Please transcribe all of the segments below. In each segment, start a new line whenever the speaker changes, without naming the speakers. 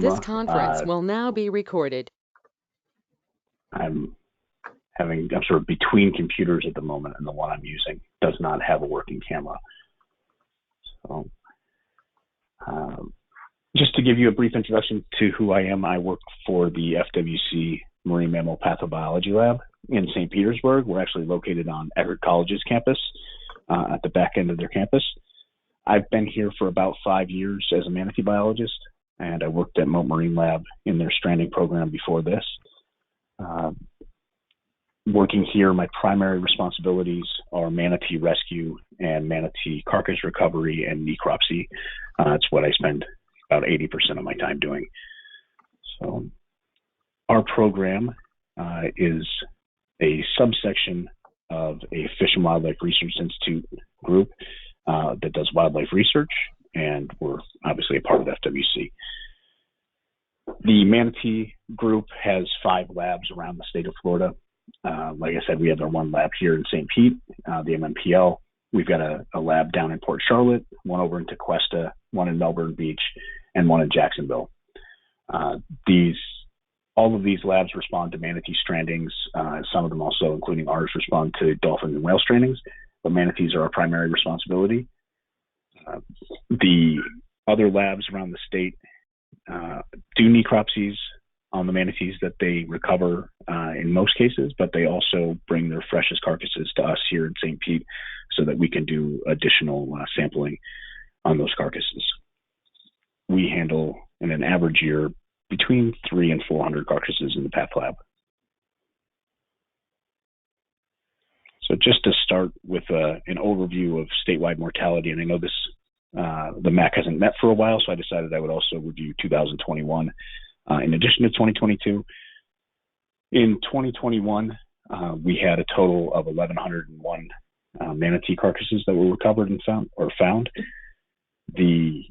This
camera.
conference will now be recorded.
I'm sort of between computers at the moment, and the one I'm using does not have a working camera. So, just to give you a brief introduction to who I am, I work for the FWC Marine Mammal Pathobiology Lab in St. Petersburg. We're actually located on Eckerd College's campus, at the back end of their campus. I've been here for about 5 years as a manatee biologist, and I worked at Mote Marine Lab in their stranding program before this. Working here, my primary responsibilities are manatee rescue and manatee carcass recovery and necropsy. That's what I spend about 80% of my time doing. So our program is a subsection of a Fish and Wildlife Research Institute group that does wildlife research, and we're obviously a part of FWC. The Manatee group has 5 labs around the state of Florida. Like I said, we have our one lab here in St. Pete, the MMPL. We've got a lab down in Port Charlotte, one over in Tequesta, one in Melbourne Beach, and one in Jacksonville. All of these labs respond to manatee strandings. Some of them also, including ours, respond to dolphin and whale strandings, but manatees are our primary responsibility. The other labs around the state do necropsies on the manatees that they recover in most cases, but they also bring their freshest carcasses to us here in St. Pete so that we can do additional sampling on those carcasses. We handle, in an average year, between 300 and 400 carcasses in the Path Lab. So just to start with an overview of statewide mortality, and I know the MAC hasn't met for a while, so I decided I would also review 2021 in addition to 2022. In 2021, we had a total of 1,101 manatee carcasses that were recovered and found. The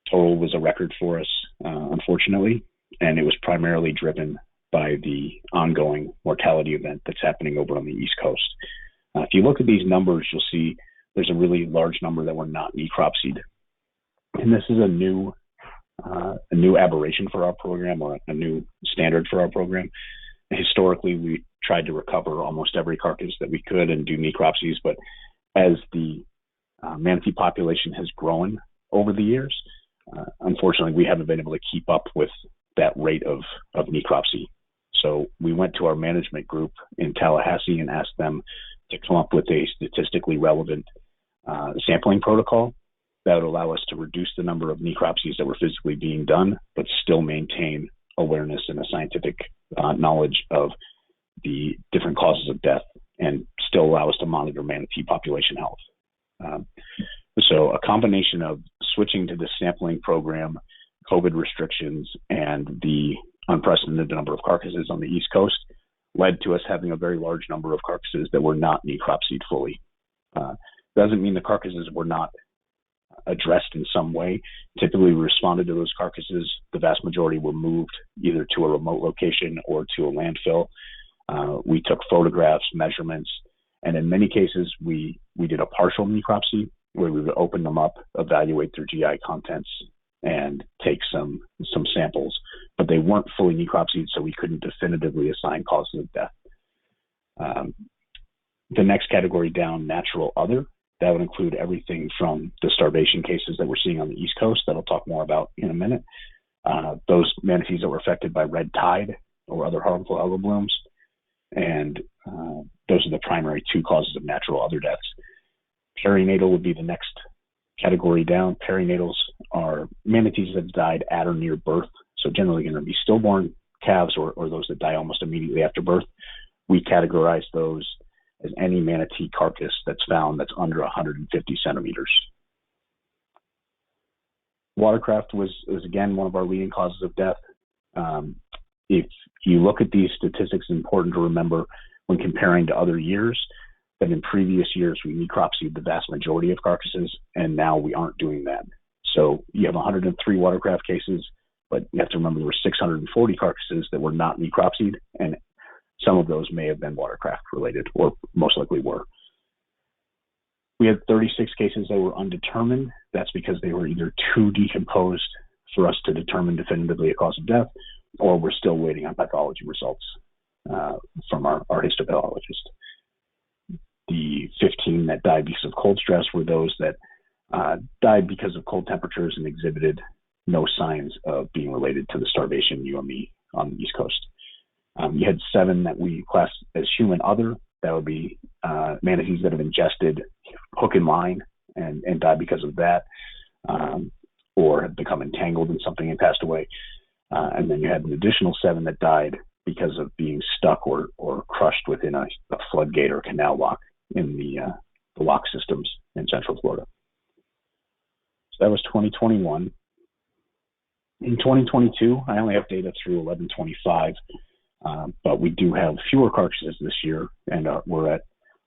total was a record for us, unfortunately, and it was primarily driven by the ongoing mortality event that's happening over on the East Coast. If you look at these numbers, you'll see there's a really large number that were not necropsied. And this is a new aberration for our program, or a new standard for our program. Historically, we tried to recover almost every carcass that we could and do necropsies, but as the manatee population has grown over the years, unfortunately, we haven't been able to keep up with that rate of necropsy. So we went to our management group in Tallahassee and asked them to come up with a statistically relevant sampling protocol that would allow us to reduce the number of necropsies that were physically being done, but still maintain awareness and a scientific knowledge of the different causes of death, and still allow us to monitor manatee population health. So a combination of switching to this sampling program, COVID restrictions, and the unprecedented number of carcasses on the East Coast led to us having a very large number of carcasses that were not necropsied fully. Doesn't mean the carcasses were not addressed in some way. Typically, we responded to those carcasses. The vast majority were moved either to a remote location or to a landfill. We took photographs, measurements, and in many cases, we did a partial necropsy where we would open them up, evaluate their GI contents, and take some samples, but they weren't fully necropsied, so we couldn't definitively assign causes of death. The next category down, natural other, that would include everything from the starvation cases that we're seeing on the East Coast that I'll talk more about in a minute, those manatees that were affected by red tide or other harmful algal blooms, and those are the primary 2 causes of natural other deaths. Perinatal would be the next category down. Perinatals are manatees that died at or near birth, so generally going to be stillborn calves or those that die almost immediately after birth. We categorize those as any manatee carcass that's found that's under 150 centimeters. Watercraft was again one of our leading causes of death. If you look at these statistics, it's important to remember when comparing to other years that in previous years we necropsied the vast majority of carcasses, and now we aren't doing that. So you have 103 watercraft cases, but you have to remember there were 640 carcasses that were not necropsied, and some of those may have been watercraft related, or most likely were. We had 36 cases that were undetermined. That's because they were either too decomposed for us to determine definitively a cause of death, or we're still waiting on pathology results from our histopathologist. The 15 that died because of cold stress were those that died because of cold temperatures and exhibited no signs of being related to the starvation UME on the East Coast. You had 7 that we classed as human other. That would be manatees that have ingested hook and line and died because of that, or have become entangled in something and passed away. And then you had an additional 7 that died because of being stuck or crushed within a floodgate or canal lock in the lock systems in Central Florida. So that was 2021. In 2022, I only have data through 11/25, but we do have fewer carcasses this year, and we're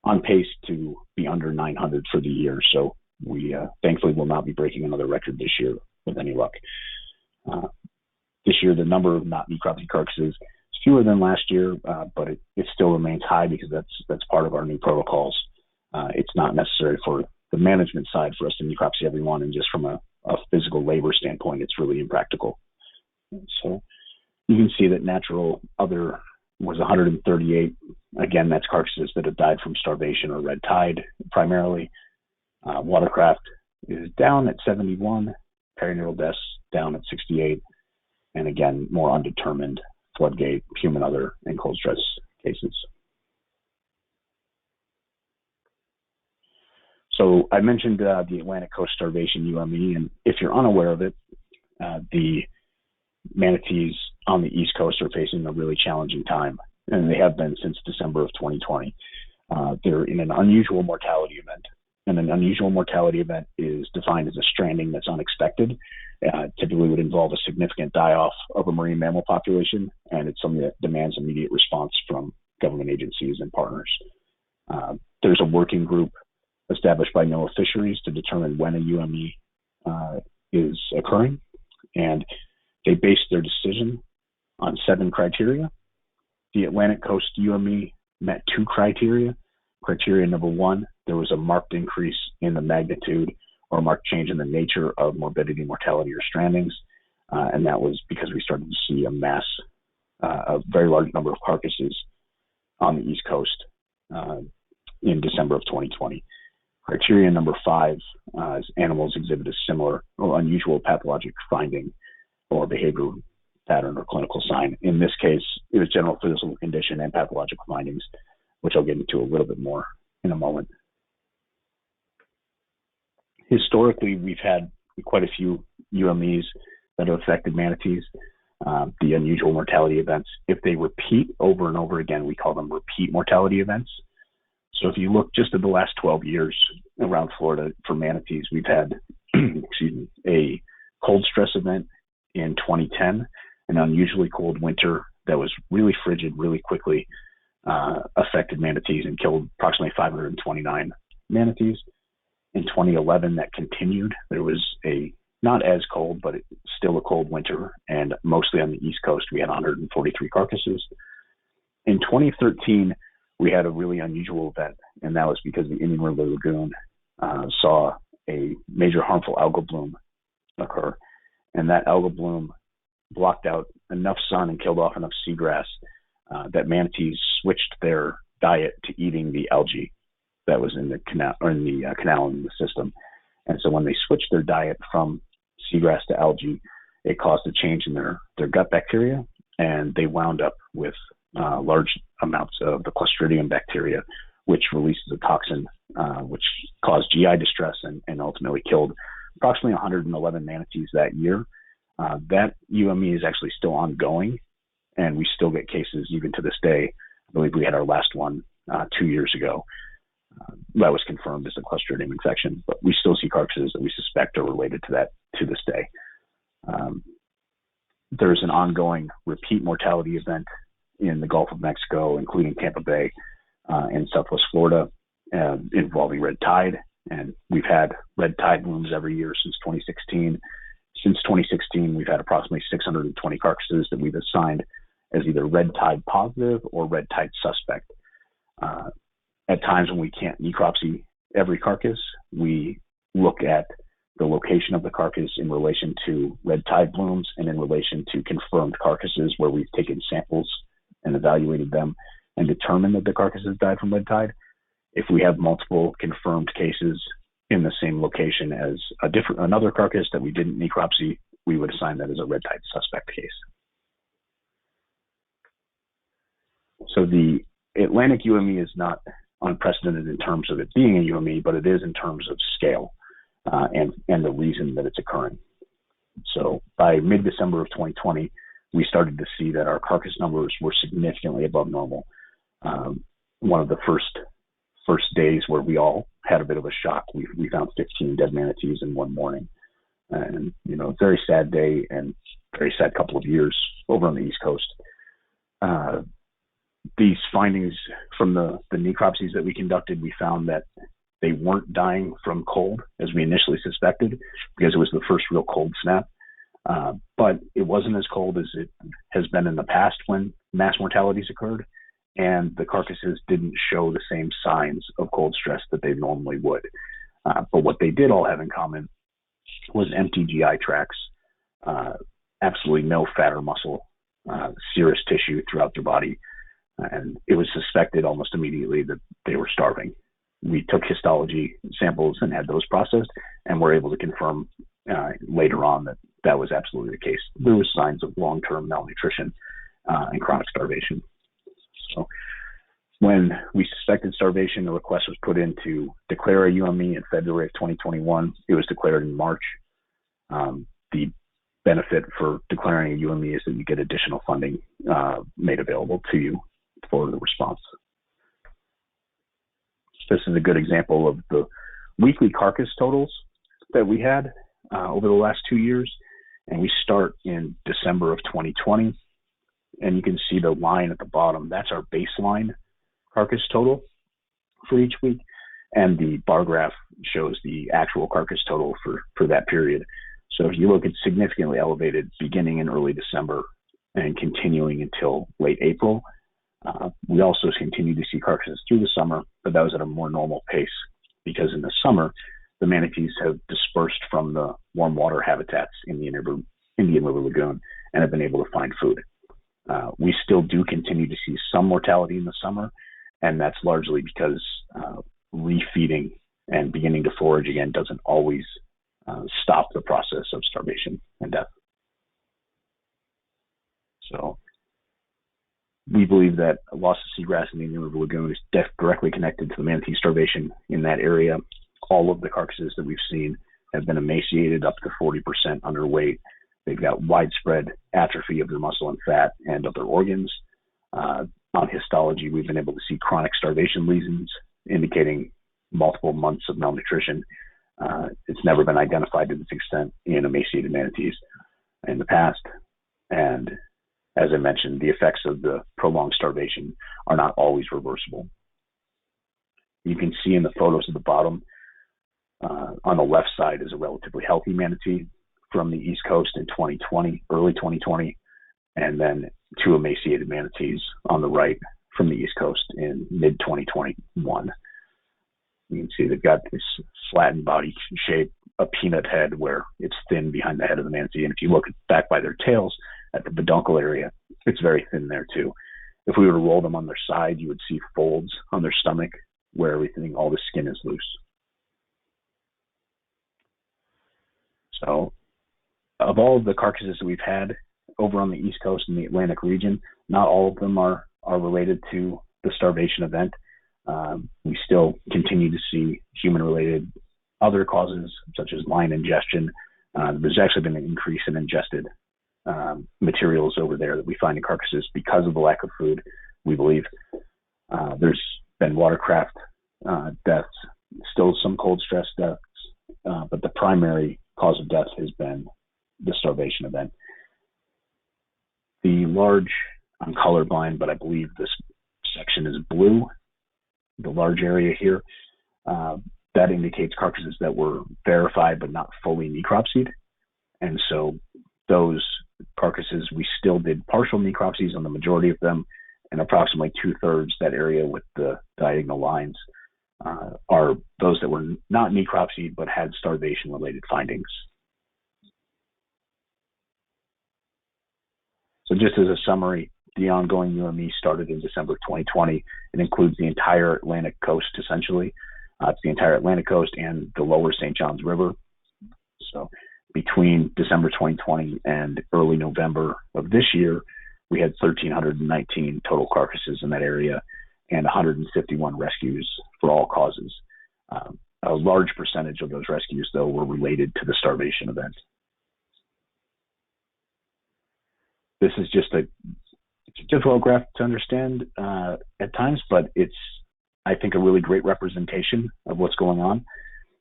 on pace to be under 900 for the year. So we thankfully will not be breaking another record this year with any luck. This year, the number of not necropsy carcasses is fewer than last year, but it still remains high because that's part of our new protocols. It's not necessary for the management side for us to necropsy everyone, and just from a physical labor standpoint, it's really impractical. So you can see that natural other was 138. Again, that's carcasses that have died from starvation or red tide primarily. Watercraft is down at 71, perineural deaths down at 68, and again, more undetermined floodgate, human other, and cold stress cases. So I mentioned the Atlantic Coast starvation UME, and if you're unaware of it, the manatees on the East Coast are facing a really challenging time, and they have been since December of 2020. They're in an unusual mortality event, and an unusual mortality event is defined as a stranding that's unexpected. Typically would involve a significant die-off of a marine mammal population, and it's something that demands immediate response from government agencies and partners. There's a working group established by NOAA Fisheries to determine when a UME is occurring, and they based their decision on 7 criteria. The Atlantic Coast UME met 2 criteria. Criteria number 1, there was a marked increase in the magnitude or marked change in the nature of morbidity, mortality, or strandings, and that was because we started to see a very large number of carcasses on the East Coast in December of 2020. Criteria number 5 is animals exhibit a similar or unusual pathologic finding or behavioral pattern or clinical sign. In this case, it was general physical condition and pathological findings, which I'll get into a little bit more in a moment. Historically, we've had quite a few UMEs that have affected manatees. The unusual mortality events, if they repeat over and over again, we call them repeat mortality events. So if you look just at the last 12 years around Florida for manatees, we've had a cold stress event in 2010, an unusually cold winter that was really frigid, really quickly affected manatees and killed approximately 529 manatees. In 2011, that continued. There was a not as cold, but still a cold winter, and mostly on the East Coast, we had 143 carcasses. In 2013, we had a really unusual event, and that was because the Indian River Lagoon saw a major harmful algal bloom occur, and that algal bloom blocked out enough sun and killed off enough seagrass that manatees switched their diet to eating the algae that was in the canal or in the canal in the system. And so when they switched their diet from seagrass to algae, it caused a change in their gut bacteria, and they wound up with large amounts of the Clostridium bacteria, which releases a toxin which caused GI distress and ultimately killed approximately 111 manatees that year. That UME is actually still ongoing, and we still get cases even to this day. I believe we had our last one 2 years ago. That was confirmed as a Clostridium infection, but we still see carcasses that we suspect are related to that to this day. There's an ongoing repeat mortality event in the Gulf of Mexico, including Tampa Bay and Southwest Florida, involving red tide. And we've had red tide blooms every year since 2016. Since 2016, we've had approximately 620 carcasses that we've assigned as either red tide positive or red tide suspect. At times when we can't necropsy every carcass, we look at the location of the carcass in relation to red tide blooms and in relation to confirmed carcasses where we've taken samples and evaluated them and determined that the carcasses died from red tide. If we have multiple confirmed cases in the same location as another carcass that we didn't necropsy, we would assign that as a red tide suspect case. So the Atlantic UME is not unprecedented in terms of it being a UME, but it is in terms of scale and the reason that it's occurring. So by mid-December of 2020, we started to see that our carcass numbers were significantly above normal. One of the first days where we all had a bit of a shock, we found 15 dead manatees in one morning. And, very sad day and very sad couple of years over on the East Coast. These findings from the necropsies that we conducted, we found that they weren't dying from cold as we initially suspected because it was the first real cold snap. But it wasn't as cold as it has been in the past when mass mortalities occurred, and the carcasses didn't show the same signs of cold stress that they normally would. But what they did all have in common was empty GI tracts, absolutely no fat or muscle, serous tissue throughout their body. And it was suspected almost immediately that they were starving. We took histology samples and had those processed, and were able to confirm later on that that was absolutely the case. There was signs of long-term malnutrition and chronic starvation. So when we suspected starvation, the request was put in to declare a UME in February of 2021. It was declared in March. The benefit for declaring a UME is that you get additional funding made available to you for the response. This is a good example of the weekly carcass totals that we had over the last 2 years. And we start in December of 2020. And you can see the line at the bottom. That's our baseline carcass total for each week. And the bar graph shows the actual carcass total for that period. So if you look, it's significantly elevated beginning in early December and continuing until late April. We also continue to see carcasses through the summer, but that was at a more normal pace because in the summer, the manatees have dispersed from the warm water habitats in the Indian River Lagoon and have been able to find food. We still do continue to see some mortality in the summer, and that's largely because refeeding and beginning to forage again doesn't always stop the process of starvation and death. So we believe that loss of seagrass in the Indian River Lagoon is directly connected to the manatee starvation in that area. All of the carcasses that we've seen have been emaciated up to 40% underweight. They've got widespread atrophy of their muscle and fat and of their organs. On histology, we've been able to see chronic starvation lesions indicating multiple months of malnutrition. It's never been identified to this extent in emaciated manatees in the past. And as I mentioned, the effects of the prolonged starvation are not always reversible. You can see in the photos at the bottom, on the left side is a relatively healthy manatee from the East Coast in 2020, early 2020, and then two emaciated manatees on the right from the East Coast in mid-2021. You can see they've got this flattened body shape, a peanut head where it's thin behind the head of the manatee. And if you look back by their tails at the peduncle area, it's very thin there too. If we were to roll them on their side, you would see folds on their stomach where all the skin is loose. So of all of the carcasses that we've had over on the East Coast and the Atlantic region, not all of them are related to the starvation event. We still continue to see human-related other causes, such as line ingestion. There's actually been an increase in ingested materials over there that we find in carcasses because of the lack of food, we believe. There's been watercraft deaths, still some cold stress deaths, but the primary cause of death has been the starvation event. The large, I'm colorblind, but I believe this section is blue, the large area here. That indicates carcasses that were verified but not fully necropsied. And so those carcasses, we still did partial necropsies on the majority of them, and approximately 2/3 that area with the diagonal lines are those that were not necropsied but had starvation-related findings. So just as a summary, the ongoing UME started in December 2020. It includes the entire Atlantic coast, essentially. It's the entire Atlantic coast and the lower St. Johns River. So between December 2020 and early November of this year, we had 1,319 total carcasses in that area and 151 rescues for all causes. A large percentage of those rescues, though, were related to the starvation event. This is just it's a difficult graph to understand at times, but it's, I think, a really great representation of what's going on.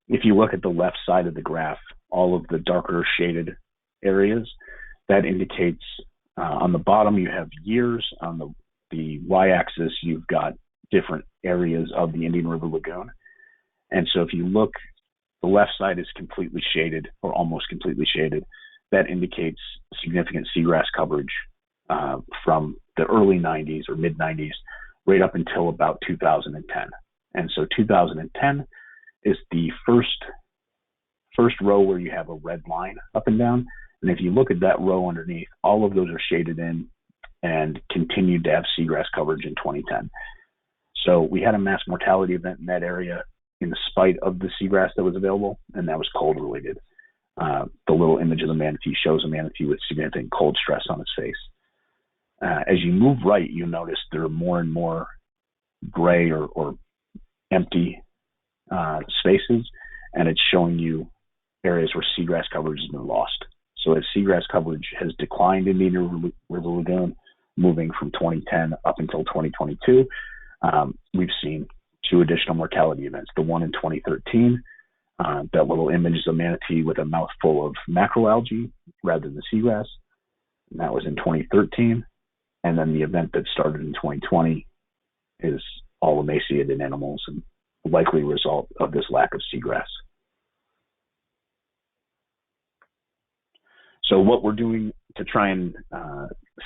If you look at the left side of the graph, all of the darker shaded areas, that indicates on the bottom you have years. On the y-axis, you've got different areas of the Indian River Lagoon. And so if you look, the left side is completely shaded or almost completely shaded. That indicates significant seagrass coverage from the early 90s or mid 90s right up until about 2010. And so 2010 is the first row where you have a red line up and down. And if you look at that row underneath, all of those are shaded in and continued to have seagrass coverage in 2010. So we had a mass mortality event in that area in spite of the seagrass that was available, and that was cold related. The little image of the manatee shows a manatee with significant cold stress on its face. As you move right, you notice there are more and more gray or empty spaces, and it's showing you areas where seagrass coverage has been lost. So as seagrass coverage has declined in the Indian River Lagoon, moving from 2010 up until 2022, we've seen two additional mortality events. The one in 2013, that little image is a manatee with a mouthful of macroalgae rather than seagrass, and that was in 2013. And then the event that started in 2020 is all emaciated animals and likely result of this lack of seagrass. So what we're doing to try and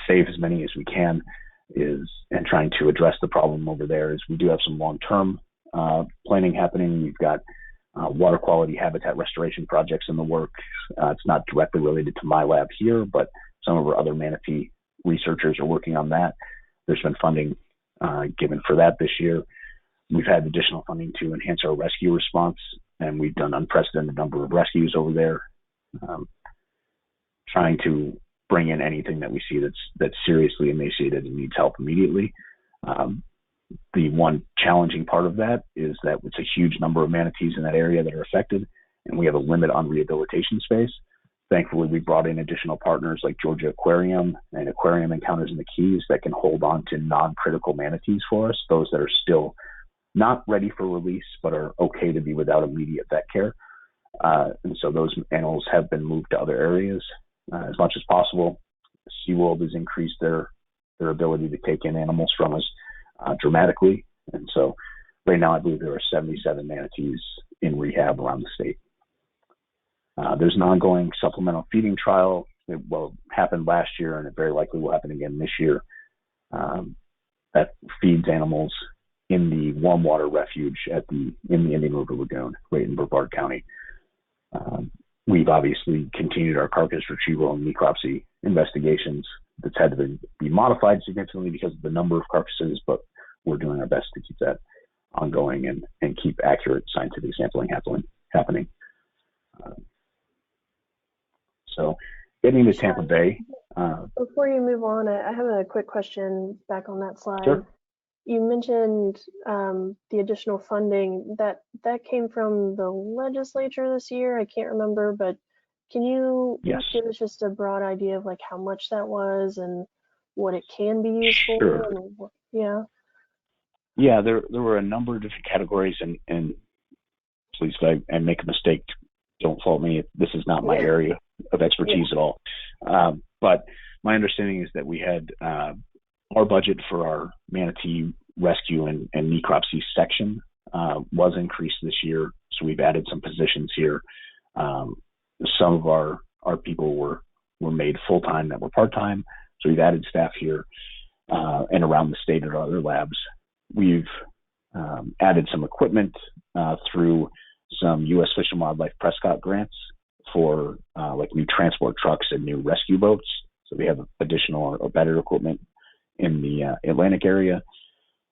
save as many as we can and trying to address the problem over there is we do have some long-term planning happening. We've got water quality habitat restoration projects in the works. It's not directly related to my lab here, but some of our other manatee researchers are working on that. There's been funding given for that this year. We've had additional funding to enhance our rescue response, and we've done unprecedented number of rescues over there, trying to bring in anything that we see that's seriously emaciated and needs help immediately. The one challenging part of that is that it's a huge number of manatees in that area that are affected, and we have a limit on rehabilitation space. Thankfully, we brought in additional partners like Georgia Aquarium and Aquarium Encounters in the Keys that can hold on to non-critical manatees for us, those that are still not ready for release but are okay to be without immediate vet care. And so those animals have been moved to other areas as much as possible. SeaWorld has increased their ability to take in animals from us dramatically. And so right now I believe there are 77 manatees in rehab around the state. There's an ongoing supplemental feeding trial that happened last year, and it very likely will happen again this year, that feeds animals in the warm water refuge in the Indian River Lagoon, right in Brevard County. We've obviously continued our carcass retrieval and necropsy investigations. That's had to be modified significantly because of the number of carcasses, but we're doing our best to keep that ongoing and keep accurate scientific sampling happening. So getting to Tampa Bay.
Before you move on, I have a quick question back on that slide.
Sure.
You mentioned the additional funding that came from the legislature this year. I can't remember, but can you
Yes.
give us just a broad idea of like how much that was and what it can be used for?
Sure. Yeah, there were a number of different categories, and please, if I make a mistake, don't fault me. This is not my area of expertise at all. But my understanding is that we had our budget for our manatee rescue and necropsy section was increased this year. So we've added some positions here. Some of our people were made full-time that were part-time. So we've added staff here and around the state at our other labs. We've added some equipment through some U.S. Fish and Wildlife Prescott grants for like new transport trucks and new rescue boats. So we have additional or better equipment in the Atlantic area.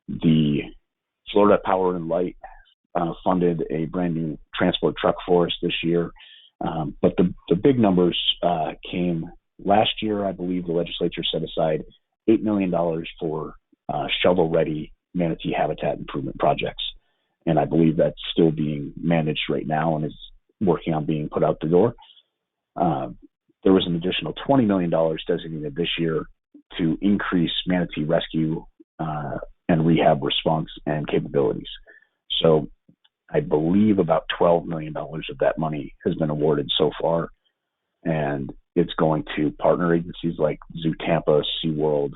The Florida Power and Light funded a brand new transport truck for us this year. But the big numbers came last year. I believe the legislature set aside $8 million for shovel-ready manatee habitat improvement projects. And I believe that's still being managed right now and is working on being put out the door. There was an additional $20 million designated this year to increase manatee rescue and rehab response and capabilities. So I believe about $12 million of that money has been awarded so far, and it's going to partner agencies like Zoo Tampa, SeaWorld,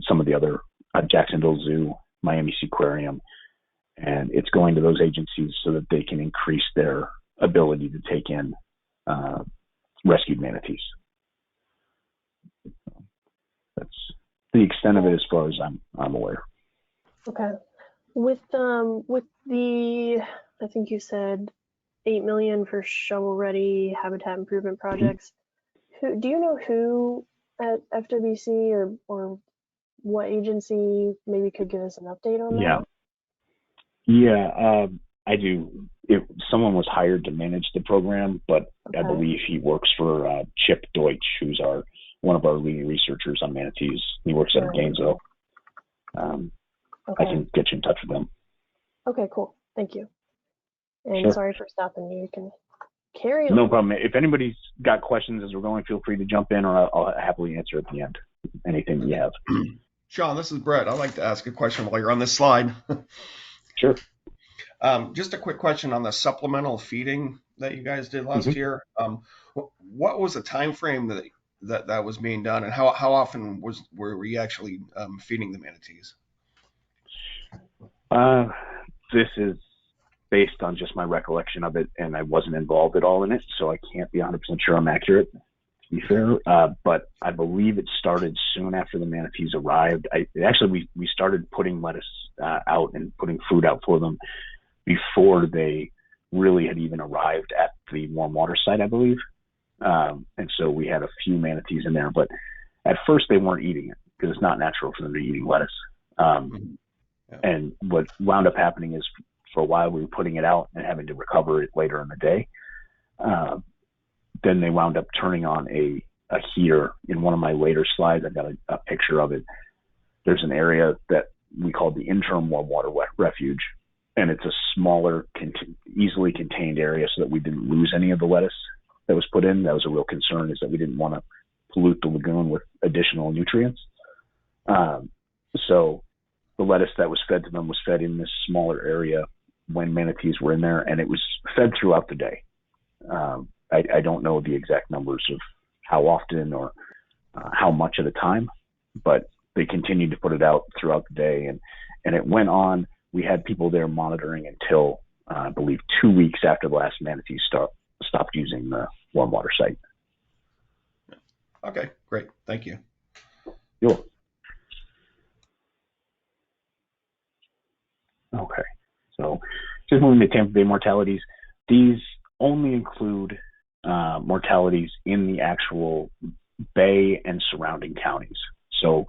some of the other Jacksonville Zoo, Miami Seaquarium, and it's going to those agencies so that they can increase their ability to take in rescued manatees. That's the extent of it as far as I'm aware.
Okay. With the, I think you said $8 million for shovel-ready habitat improvement projects. Do you know who at FWC or what agency maybe could give us an update on that?
Yeah, I do. Someone was hired to manage the program, but okay. I believe he works for Chip Deutsch, who's one of our leading researchers on manatees. He works out of Gainesville. Okay. I can get you in touch with them.
Okay, cool. Thank you. And
sure.
Sorry for stopping you. You can carry on.
No problem. If anybody's got questions as we're going, feel free to jump in, or I'll happily answer at the end. Anything you have.
Sean, this is Brett. I'd like to ask a question while you're on this slide.
Sure.
Just a quick question on the supplemental feeding that you guys did last year. What was the time frame that was being done, and how often were you actually feeding the manatees?
This is based on just my recollection of it, and I wasn't involved at all in it, so I can't be 100% sure I'm accurate, to be fair. But I believe it started soon after the manatees arrived. We started putting lettuce out and putting food out for them before they really had even arrived at the warm water site, I believe. And so we had a few manatees in there, but at first they weren't eating it because it's not natural for them to be eating lettuce. And what wound up happening is for a while we were putting it out and having to recover it later in the day. Then they wound up turning on a heater. In one of my later slides, I've got a picture of it. There's an area that we call the interim warm water refuge, and it's a smaller, easily contained area so that we didn't lose any of the lettuce that was put in. That was a real concern, is that we didn't want to pollute the lagoon with additional nutrients. So the lettuce that was fed to them was fed in this smaller area when manatees were in there, and it was fed throughout the day. I don't know the exact numbers of how often or how much at a time, but they continued to put it out throughout the day, and it went on. We had people there monitoring until, I believe, 2 weeks after the last manatee stopped using the warm water site.
Okay, great. Thank you.
You're welcome. Okay, so just moving to Tampa Bay mortalities. These only include mortalities in the actual bay and surrounding counties. So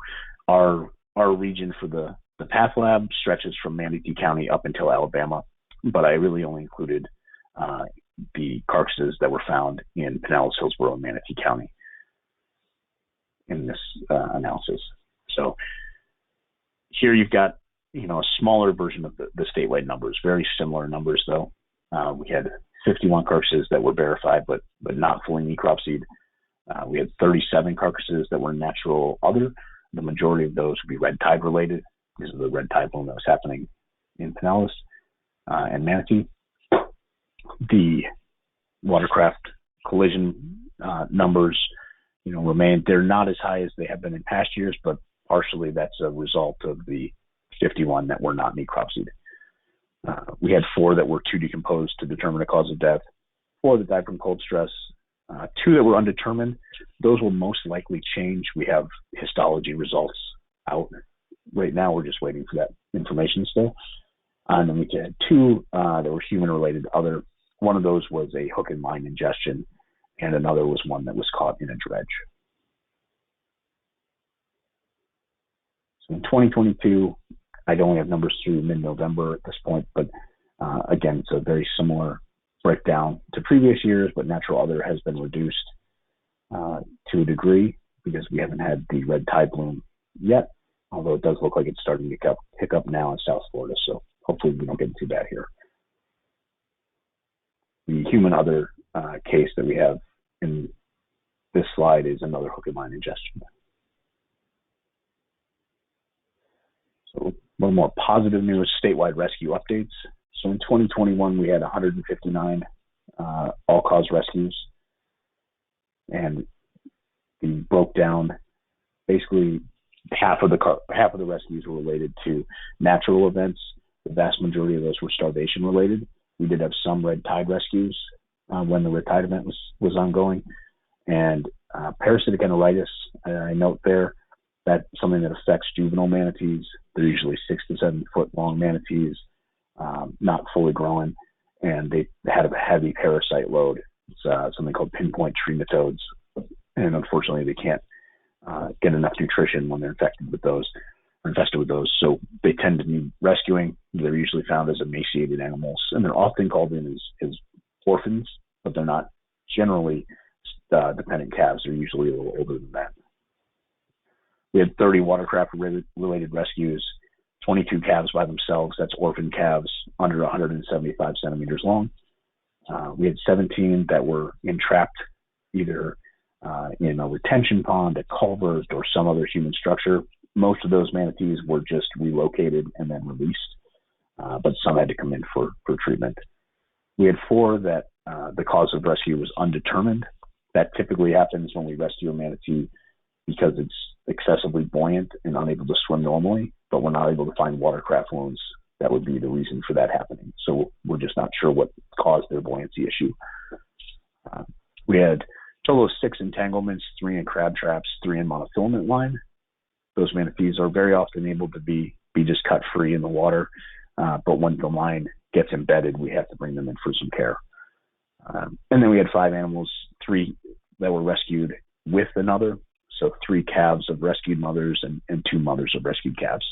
our region for the path lab stretches from Manatee County up until Alabama, but I really only included the carcasses that were found in Pinellas, Hillsborough, and Manatee County in this analysis. So here you've got a smaller version of the statewide numbers, very similar numbers though. We had 51 carcasses that were verified, but not fully necropsied. We had 37 carcasses that were natural other. The majority of those would be red tide related because of the red tide bloom that was happening in Pinellas and Manatee. The watercraft collision numbers, remain. They're not as high as they have been in past years, but partially that's a result of the 51 that were not necropsied. We had 4 that were too decomposed to determine a cause of death, 4 that died from cold stress, 2 that were undetermined. Those will most likely change. We have histology results out right now. We're just waiting for that information still. And then we had two that were human-related. One of those was a hook and line ingestion, and another was one that was caught in a dredge. So in 2022, I only have numbers through mid-November at this point, but again, it's a very similar breakdown to previous years, but natural other has been reduced to a degree because we haven't had the red tide bloom yet, although it does look like it's starting to pick up now in South Florida, so hopefully we don't get too bad here. The human other case that we have in this slide is another hook and line ingestion. So a little more positive news, statewide rescue updates. So in 2021, we had 159 all-cause rescues, and we broke down basically half of the rescues were related to natural events. The vast majority of those were starvation related. We did have some red tide rescues when the red tide event was ongoing, and parasitic enteritis. I note there that's something that affects juvenile manatees. They're usually 6 to 7 foot long manatees, not fully grown, and they had a heavy parasite load. It's something called pinpoint trematodes, and unfortunately they can't get enough nutrition when they're infested with those. So they tend to need rescuing. They're usually found as emaciated animals, and they're often called in as orphans, but they're not generally dependent calves. They're usually a little older than that. We had 30 watercraft related rescues, 22 calves by themselves. That's orphan calves under 175 centimeters long. We had 17 that were entrapped either in a retention pond, a culvert, or some other human structure. Most of those manatees were just relocated and then released, but some had to come in for treatment. We had 4 that the cause of rescue was undetermined. That typically happens when we rescue a manatee because it's excessively buoyant and unable to swim normally, but we're not able to find watercraft wounds that would be the reason for that happening. So we're just not sure what caused their buoyancy issue. We had a total of 6 entanglements, 3 in crab traps, 3 in monofilament line. Those manatees are very often able to be just cut free in the water, but when the line gets embedded, we have to bring them in for some care. And then we had 5 animals, 3 that were rescued with another, so 3 calves of rescued mothers and 2 mothers of rescued calves.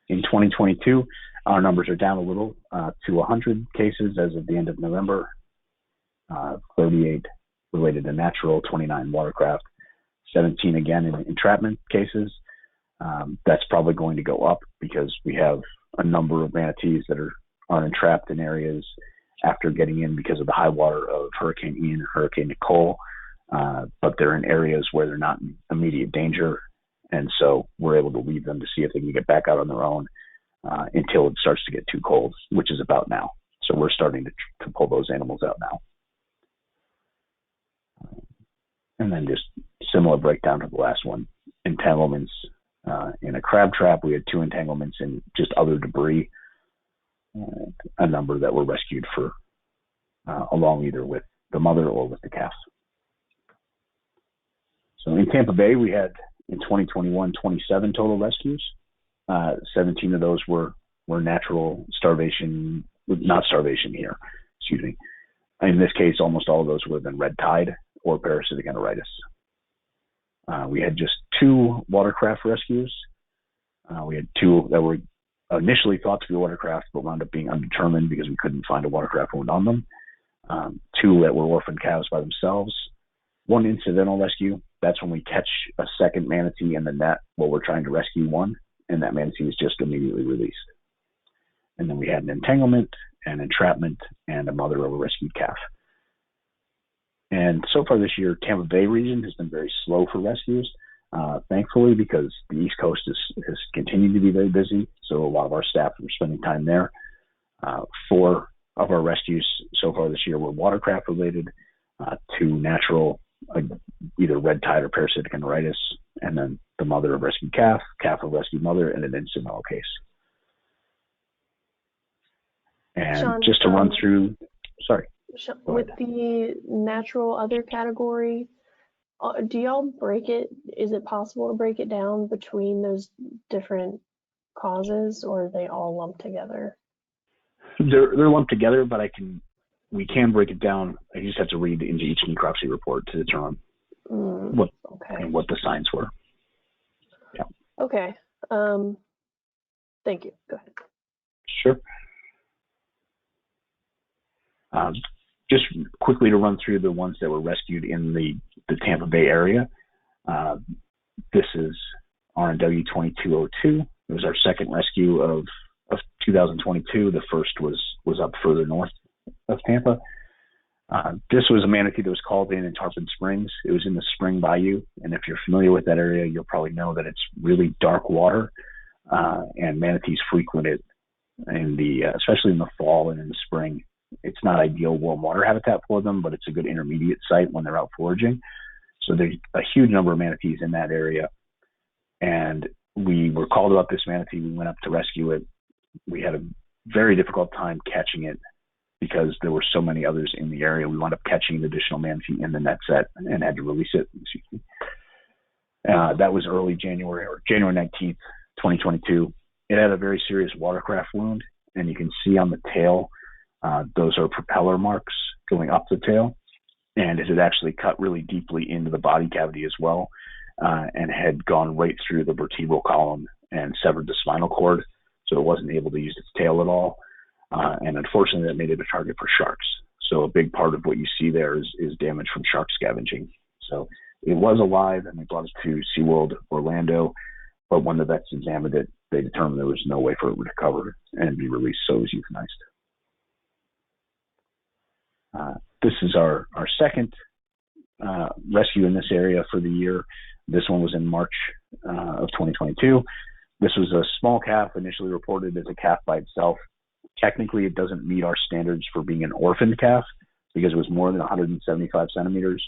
In 2022, our numbers are down a little to 100 cases as of the end of November, 38 related to natural, 29 watercraft, 17 again in entrapment cases. That's probably going to go up because we have a number of manatees that are entrapped in areas after getting in because of the high water of Hurricane Ian and Hurricane Nicole, but they're in areas where they're not in immediate danger, and so we're able to leave them to see if they can get back out on their own until it starts to get too cold, which is about now. So we're starting to pull those animals out now. And then just similar breakdown to the last one. Entanglements in a crab trap, we had 2 entanglements in just other debris, a number that were rescued for along either with the mother or with the calf. So in Tampa Bay, we had in 2021 27 total rescues. 17 of those were natural starvation, not starvation here, excuse me. In this case, almost all of those would have been red tide or parasitic enteritis. We had just 2 watercraft rescues. We had 2 that were initially thought to be watercraft, but wound up being undetermined because we couldn't find a watercraft wound on them. 2 that were orphan calves by themselves. 1 incidental rescue. That's when we catch a second manatee in the net while we're trying to rescue one, and that manatee is just immediately released. And then we had an entanglement, an entrapment, and a mother of a rescued calf. And so far this year, Tampa Bay region has been very slow for rescues, thankfully, because the East Coast has continued to be very busy. So a lot of our staff are spending time there. 4 of our rescues so far this year were watercraft related, 2 natural, either red tide or parasitic enteritis, and then the mother of rescued calf, calf of rescued mother, and an incidental case. And
Sean,
just to run through, sorry.
With the natural other category, do y'all break it? Is it possible to break it down between those different causes, or are they all lumped together?
They're lumped together, but we can break it down. I just have to read into each necropsy report to determine what the signs were. Yeah.
Okay. Thank you. Go ahead.
Sure. Just quickly to run through the ones that were rescued in the Tampa Bay area. This is RNW 2202. It was our second rescue of 2022. The first was up further north of Tampa. This was a manatee that was called in Tarpon Springs. It was in the Spring Bayou, and if you're familiar with that area, you'll probably know that it's really dark water, and manatees frequent it especially in the fall and in the spring. It's not ideal warm water habitat for them, but it's a good intermediate site when they're out foraging. So there's a huge number of manatees in that area, and we were called about this manatee. We went up to rescue it. We had a very difficult time catching it because there were so many others in the area. We wound up catching an additional manatee in the net set and had to release it. Excuse me. That was early January, or January 19th, 2022. It had a very serious watercraft wound, and you can see on the tail, those are propeller marks going up the tail, and it had actually cut really deeply into the body cavity as well, and had gone right through the vertebral column and severed the spinal cord, so it wasn't able to use its tail at all. And unfortunately, that made it a target for sharks. So a big part of what you see there is damage from shark scavenging. So it was alive, and we brought it to SeaWorld Orlando, but when the vets examined it, they determined there was no way for it to recover and be released, so it was euthanized. This is our second rescue in this area for the year. This one was in March of 2022. This was a small calf, initially reported as a calf by itself. Technically, it doesn't meet our standards for being an orphaned calf because it was more than 175 centimeters,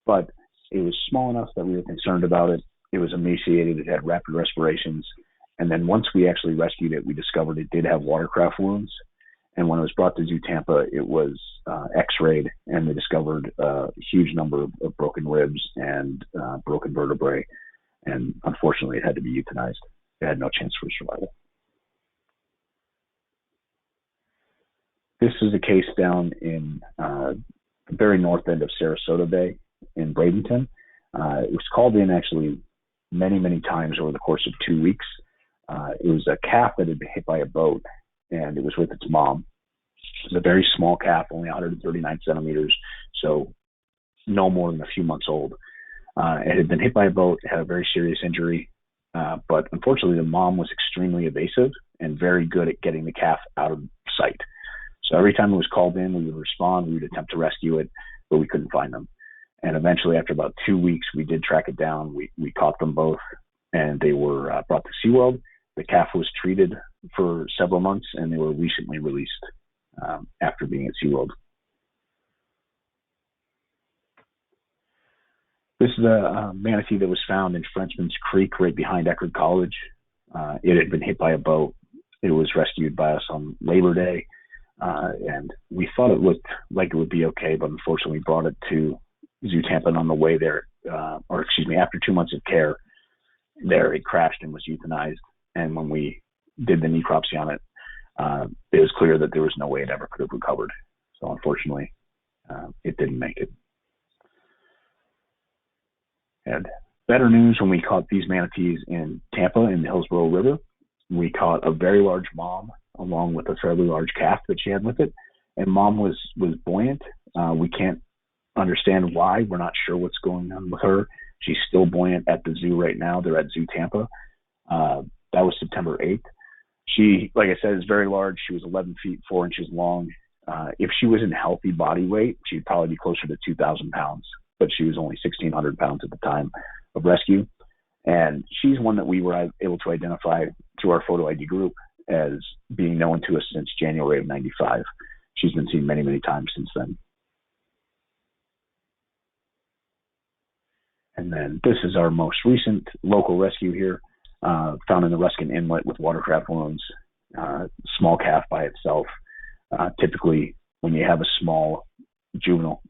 but it was small enough that we were concerned about it. It was emaciated. It had rapid respirations. And then once we actually rescued it, we discovered it did have watercraft wounds. And when it was brought to Zoo Tampa, it was x-rayed, and they discovered a huge number of broken ribs and broken vertebrae. And unfortunately, it had to be euthanized. It had no chance for survival. This is a case down in the very north end of Sarasota Bay in Bradenton. It was called in actually many, many times over the course of 2 weeks. It was a calf that had been hit by a boat, and it was with its mom. It was a very small calf, only 139 centimeters, so no more than a few months old. It had been hit by a boat, had a very serious injury, but unfortunately the mom was extremely evasive and very good at getting the calf out of sight. So every time it was called in, we would respond, we would attempt to rescue it, but we couldn't find them. And eventually, after about 2 weeks, we did track it down. We caught them both, and they were brought to SeaWorld. The calf was treated for several months, and they were recently released after being at SeaWorld. This is a manatee that was found in Frenchman's Creek right behind Eckerd College. It had been hit by a boat. It was rescued by us on Labor Day, and we thought it looked like it would be okay, but unfortunately brought it to Zoo Tampa, and on the way there, after 2 months of care, it crashed and was euthanized. And when we did the necropsy on it, it was clear that there was no way it ever could have recovered. So unfortunately, it didn't make it. And better news when we caught these manatees in Tampa in the Hillsborough River. We caught a very large mom along with a fairly large calf that she had with it. And mom was buoyant. We can't understand why. We're not sure what's going on with her. She's still buoyant at the zoo right now. They're at Zoo Tampa. That was September 8th. She, like I said, is very large. She was 11 feet, 4 inches long. If she was in healthy body weight, she'd probably be closer to 2,000 pounds, but she was only 1,600 pounds at the time of rescue. And she's one that we were able to identify through our photo ID group as being known to us since January of 95. She's been seen many, many times since then. And then this is our most recent local rescue here, found in the Ruskin Inlet with watercraft wounds, small calf by itself. Typically, when you have a small juvenile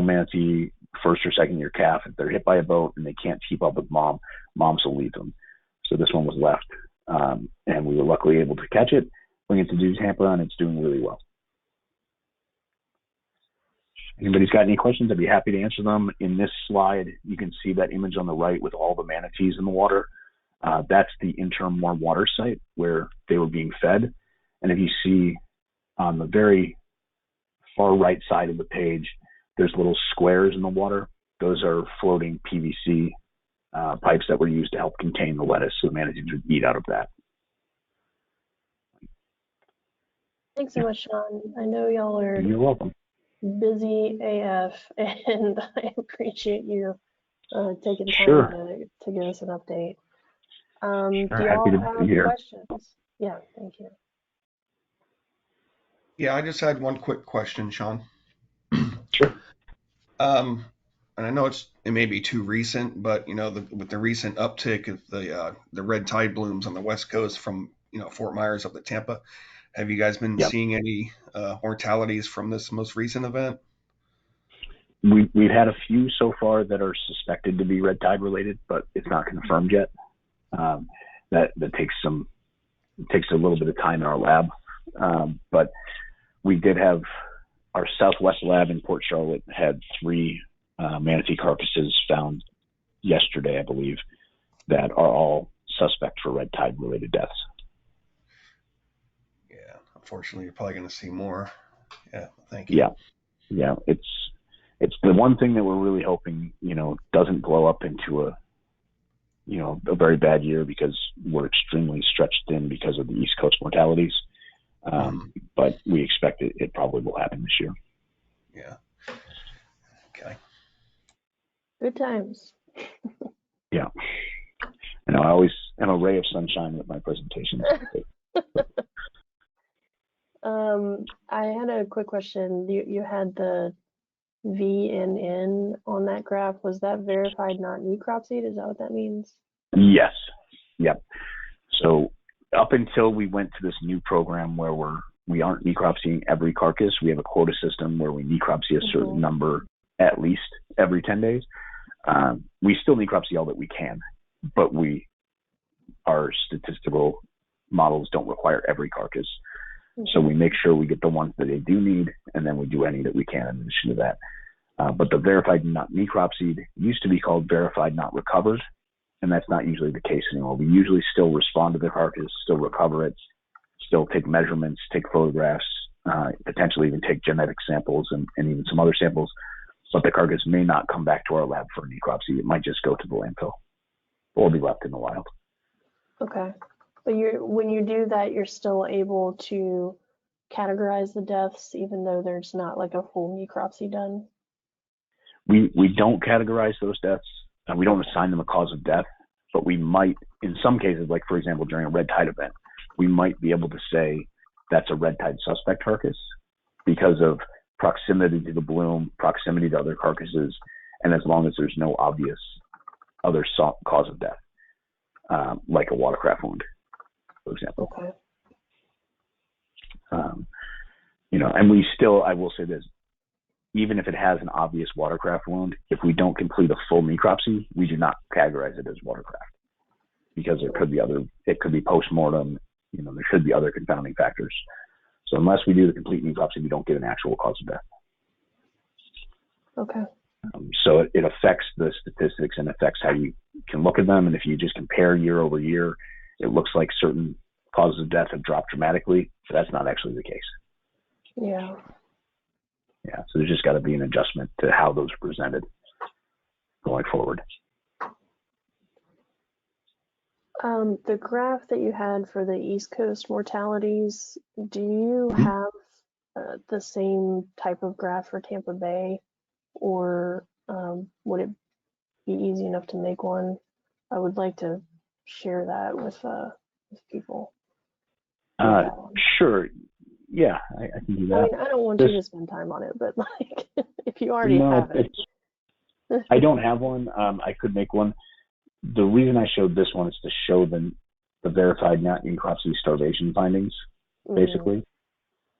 manatee, first or second year calf, if they're hit by a boat and they can't keep up with moms will leave them. So this one was left. and we were luckily able to catch it, bring it to Tampa, and it's doing really well. Anybody's got any questions, I'd be happy to answer them. In this slide, you can see that image on the right with all the manatees in the water. That's the interim warm water site where they were being fed. And if you see on the very far right side of the page, there's little squares in the water. Those are floating PVC pipes that were used to help contain the lettuce, so the manatees would eat out of that.
Thanks so much, Sean. I know y'all are
You're welcome.
busy AF, and I appreciate you taking time
Sure.
to give us an update.
Sure,
Do y'all
happy to
have
be here.
questions? Yeah, thank you.
Yeah, I just had one quick question, Sean.
Sure.
And I know it may be too recent, but with the recent uptick of the red tide blooms on the West Coast from Fort Myers up to Tampa, have you guys been
Yep.
seeing any mortalities from this most recent event?
We've had a few so far that are suspected to be red tide related, but it's not confirmed yet. That takes a little bit of time in our lab, but we did have our Southwest lab in Port Charlotte had 3 manatee carcasses found yesterday, I believe, that are all suspect for red tide related deaths.
Yeah, unfortunately, you're probably going to see more. Yeah, thank you.
Yeah, it's the one thing that we're really hoping doesn't blow up into a very bad year, because we're extremely stretched thin because of the East Coast mortalities. But we expect it probably will happen this year.
Yeah. Okay.
Good times.
Yeah. I always am a ray of sunshine with my presentations.
I had a quick question. You had the VNN on that graph. Was that verified not necropsied? Is that what that means?
Yes. Yep. So up until we went to this new program where we aren't necropsying every carcass, we have a quota system where we necropsy a certain number at least every 10 days. We still necropsy all that we can, but our statistical models don't require every carcass. So we make sure we get the ones that they do need, and then we do any that we can in addition to that. But the verified not necropsied used to be called verified not recovered, and that's not usually the case anymore. We usually still respond to the carcass, still recover it, still take measurements, take photographs, potentially even take genetic samples and even some other samples, but the carcass may not come back to our lab for necropsy. It might just go to the landfill or be left in the wild.
Okay. But when you do that, you're still able to categorize the deaths, even though there's not like a full necropsy done?
We don't categorize those deaths. We don't assign them a cause of death, but we might, in some cases, like for example, during a red tide event, we might be able to say that's a red tide suspect carcass because of proximity to the bloom, proximity to other carcasses, and as long as there's no obvious other cause of death, like a watercraft wound, for example.
Okay.
And we still, I will say this, even if it has an obvious watercraft wound, if we don't complete a full necropsy, we do not categorize it as watercraft, because it could be post-mortem, there should be other confounding factors. So unless we do the complete necropsy, we don't get an actual cause of death.
Okay.
So it affects the statistics and affects how you can look at them. And if you just compare year over year, it looks like certain causes of death have dropped dramatically, but that's not actually the case.
Yeah.
Yeah, so there's just got to be an adjustment to how those are presented going forward.
The graph that you had for the East Coast mortalities, do you have the same type of graph for Tampa Bay, or would it be easy enough to make one? I would like to share that with people.
Sure. Yeah, I can do that.
I mean, I don't want you to spend time on it, but like, if you already have it.
I don't have one. I could make one. The reason I showed this one is to show the verified not necropsy starvation findings, basically.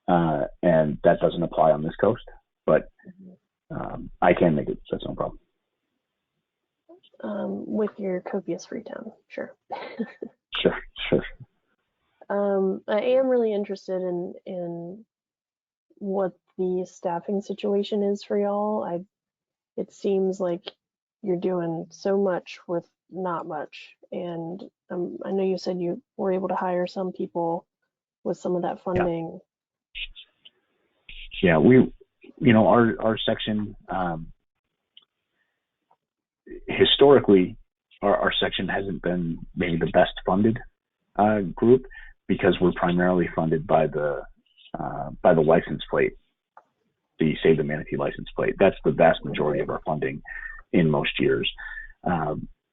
And that doesn't apply on this coast, but I can make it. So that's no problem.
With your copious free time, sure.
Sure.
I am really interested in what the staffing situation is for y'all. It seems like you're doing so much with not much, and I know you said you were able to hire some people with some of that
Yeah,
funding.
yeah, our section, historically, our section hasn't been maybe the best funded group because we're primarily funded by the license plate, the Save the Manatee license plate. That's the vast majority of our funding in most years.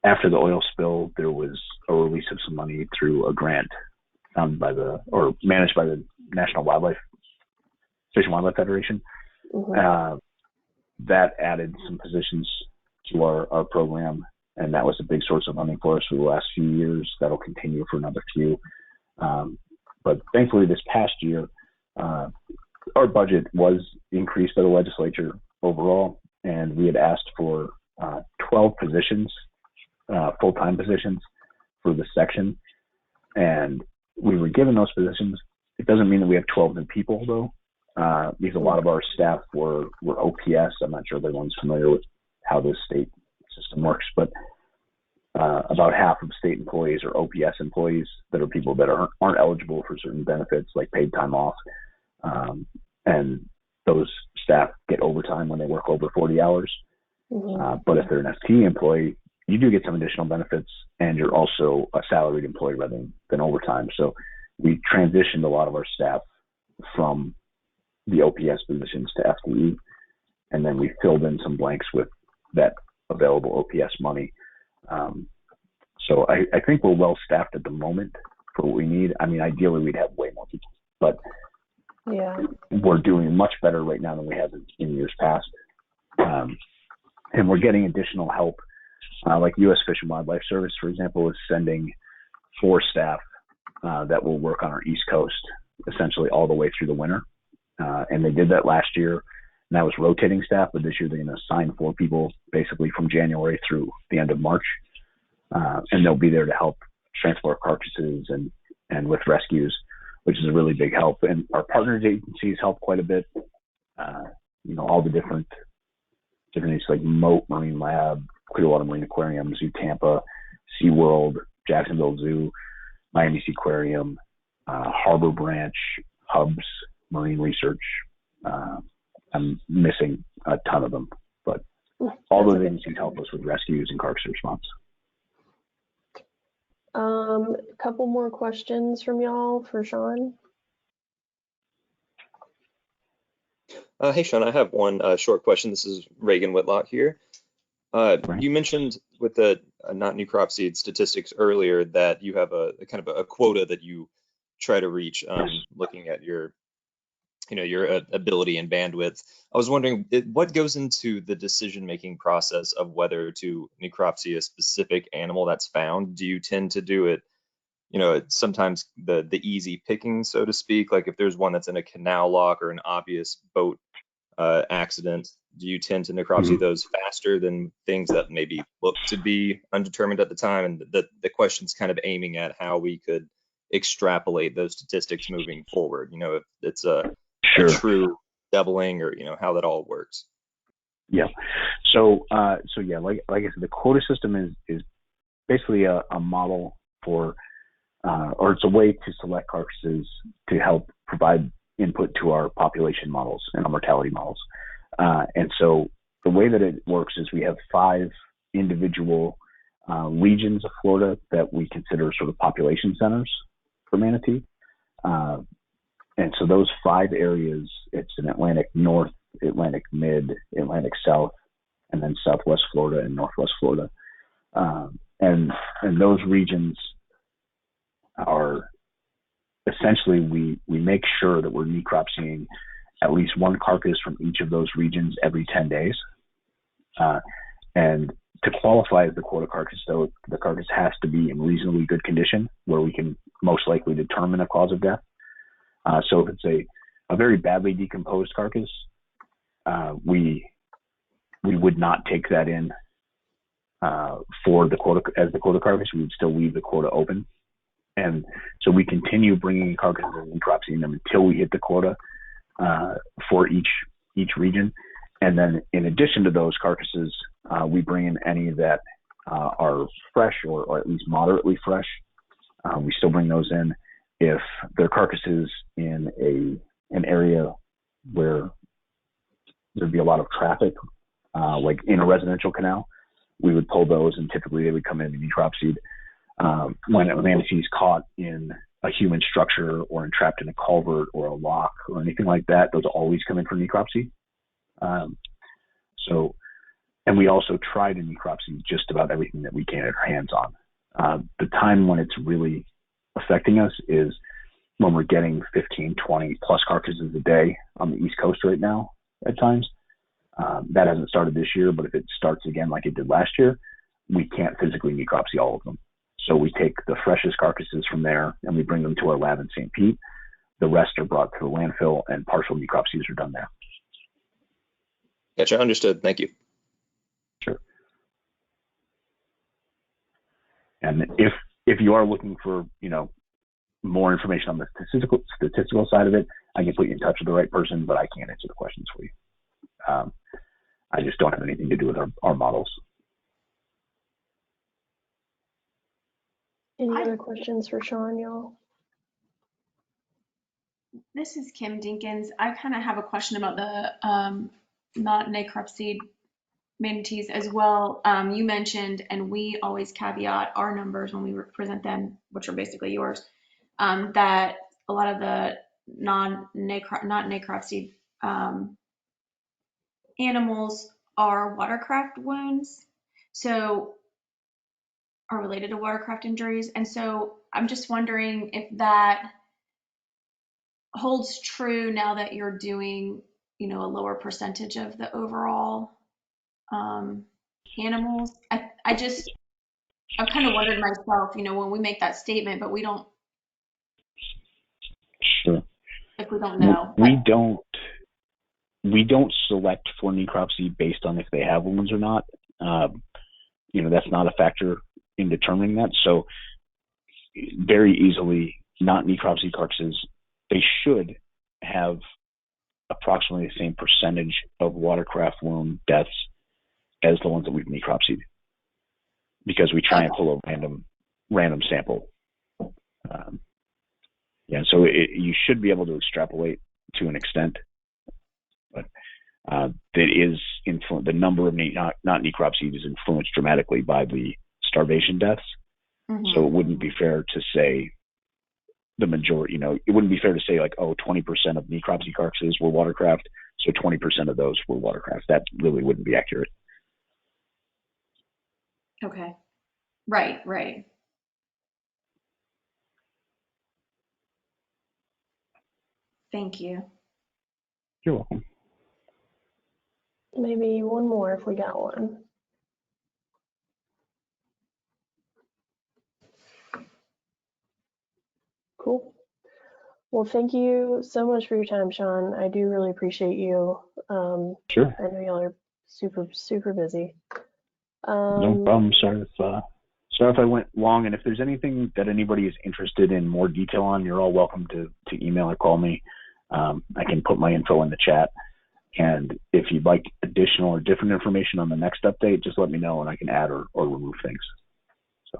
After the oil spill, there was a release of some money through a grant managed by the National Fish and Wildlife Federation.
Mm-hmm.
That added some positions to our program, and that was a big source of funding for us for the last few years. That'll continue for another few. But thankfully, this past year, our budget was increased by the legislature overall, and we had asked for 12 positions, full-time positions for the section, and we were given those positions. It doesn't mean that we have 12 new people, though, because a lot of our staff were OPS. I'm not sure if everyone's familiar with how this state system works, but about half of state employees are OPS employees that are people that aren't eligible for certain benefits like paid time off. And those staff get overtime when they work over 40 hours.
Mm-hmm.
But if they're an FTE employee, you do get some additional benefits, and you're also a salaried employee rather than overtime. So we transitioned a lot of our staff from the OPS positions to FTE, and then we filled in some blanks with that available OPS money. So I think we're well staffed at the moment for what we need. I mean, ideally we'd have way more people, but
yeah,
we're doing much better right now than we have in years past. And we're getting additional help. Like U.S. Fish and Wildlife Service, for example, is sending 4 staff that will work on our East Coast essentially all the way through the winter. And they did that last year, and that was rotating staff, but this year they're going to assign 4 people basically from January through the end of March. And they'll be there to help transport carcasses and with rescues, which is a really big help. And our partners agencies help quite a bit. All the different things like Moat Marine Lab, Clearwater Marine Aquarium, Zoo Tampa, SeaWorld, Jacksonville Zoo, Miami Seaquarium, Harbor Branch, Hubs, Marine Research. I'm missing a ton of them, but all those agencies help us with rescues and carcass response.
A couple more questions from y'all for Sean.
Hey, Sean, I have one short question. This is Reagan Whitlock here. You mentioned with the not new crop seed statistics earlier that you have a kind of a quota that you try to reach, looking at your ability and bandwidth. I was wondering what goes into the decision-making process of whether to necropsy a specific animal that's found. Do you tend to do it, sometimes the easy picking, so to speak, like if there's one that's in a canal lock or an obvious boat accident, do you tend to necropsy those faster than things that maybe look to be undetermined at the time? And the question's kind of aiming at how we could extrapolate those statistics moving forward. If it's a true doubling, or how that all works.
Yeah. So yeah, like I said, the quota system is basically a model for, or it's a way to select carcasses to help provide input to our population models and our mortality models. And so the way that it works is we have 5 individual regions of Florida that we consider sort of population centers for manatee. And so those 5 areas, it's in Atlantic North, Atlantic Mid, Atlantic South, and then Southwest Florida and Northwest Florida. And those regions are essentially, we make sure that we're necropsying at least one carcass from each of those regions every 10 days. And to qualify as the quota carcass, though, the carcass has to be in reasonably good condition where we can most likely determine a cause of death. So if it's a very badly decomposed carcass, we would not take that in for the quota as the quota carcass. We would still leave the quota open. And so we continue bringing carcasses and necropsying them until we hit the quota for each region. And then in addition to those carcasses, we bring in any that are fresh or at least moderately fresh. We still bring those in. If they're carcasses in an area where there'd be a lot of traffic, like in a residential canal, we would pull those, and typically they would come in and be necropsied. When a manatee is caught in a human structure or entrapped in a culvert or a lock or anything like that, those always come in for necropsy. And we also try to necropsy just about everything that we can get our hands on. The time when it's really affecting us is when we're getting 15, 20 plus carcasses a day on the East Coast right now at times. That hasn't started this year, but if it starts again like it did last year, we can't physically necropsy all of them. So we take the freshest carcasses from there and we bring them to our lab in St. Pete. The rest are brought to the landfill and partial necropsies are done there.
Gotcha, understood. Thank you.
Sure. And if you are looking for, more information on the statistical side of it, I can put you in touch with the right person, but I can't answer the questions for you. I just don't have anything to do with our models.
Any other questions for Sean, y'all?
This is Kim Dinkins. I kind of have a question about the not necropsied manatees as well. You mentioned, and we always caveat our numbers when we present them, which are basically yours, that a lot of the not necropsied animals are watercraft wounds, so are related to watercraft injuries. And so I'm just wondering if that holds true now that you're doing, a lower percentage of the overall animals. I've kind of wondered myself, when we make that statement, but we don't.
Sure.
If we don't know.
We don't select for necropsy based on if they have wounds or not. That's not a factor in determining that. So very easily, not necropsy carcasses, they should have approximately the same percentage of watercraft wound deaths as the ones that we've necropsied, because we try and pull a random sample. So you should be able to extrapolate to an extent, but that is the number of not necropsied is influenced dramatically by the starvation deaths. Mm-hmm. So it wouldn't be fair to say the majority, it wouldn't be fair to say 20% of necropsy carcasses were watercraft, so 20% of those were watercraft. That really wouldn't be accurate.
Okay. Right. Thank you.
You're welcome.
Maybe one more if we got one. Cool. Well, thank you so much for your time, Sean. I do really appreciate you.
Sure.
I know y'all are super, super busy.
No problem. Sorry if I went long. And if there's anything that anybody is interested in more detail on, you're all welcome to email or call me. I can put my info in the chat. And if you'd like additional or different information on the next update, just let me know and I can add or remove things. So,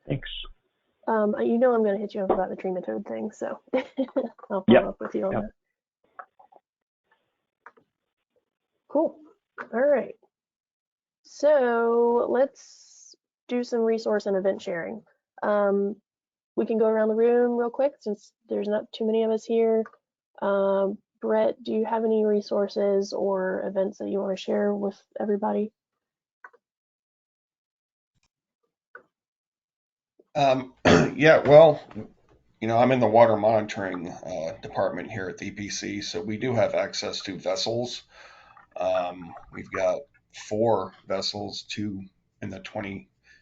thanks.
I'm going to hit you up about the trematode thing, so I'll follow up with you on that. Cool. All right. So let's do some resource and event sharing. We can go around the room real quick since there's not too many of us here. Brett, do you have any resources or events that you want to share with everybody?
Yeah, well, I'm in the water monitoring department here at the EPC, so we do have access to vessels. We've got 4 vessels, 2 in the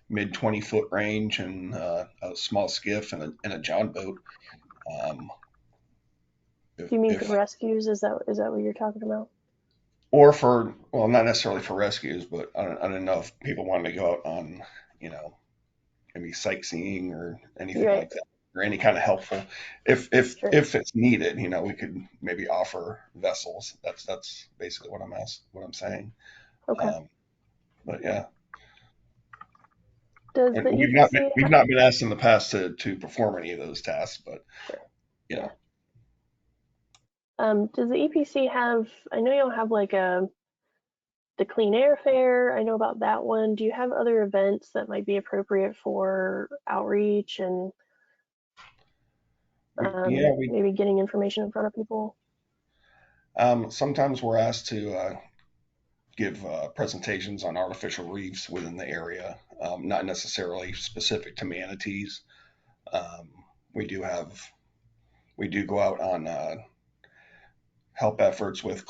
mid 20 foot range, and a small skiff and a john boat.
Do you mean for rescues? Is that what you're talking about?
Or not necessarily for rescues, but I don't know if people want to go out on you know, maybe sightseeing or anything
Right.
like that, or any kind of helpful. If
Sure.
if it's needed, we could maybe offer vessels. That's basically what I'm saying.
Okay.
But yeah,
Does
and
the EPC
we've not been asked in the past to perform any of those tasks, but
Sure.
you know.
Yeah. Does the EPC have, I know you'll have like the Clean Air Fair. I know about that one. Do you have other events that might be appropriate for outreach and
We
maybe getting information in front of people?
sometimes we're asked to give presentations on artificial reefs within the area, not necessarily specific to manatees. Um, we do have we do go out on help efforts with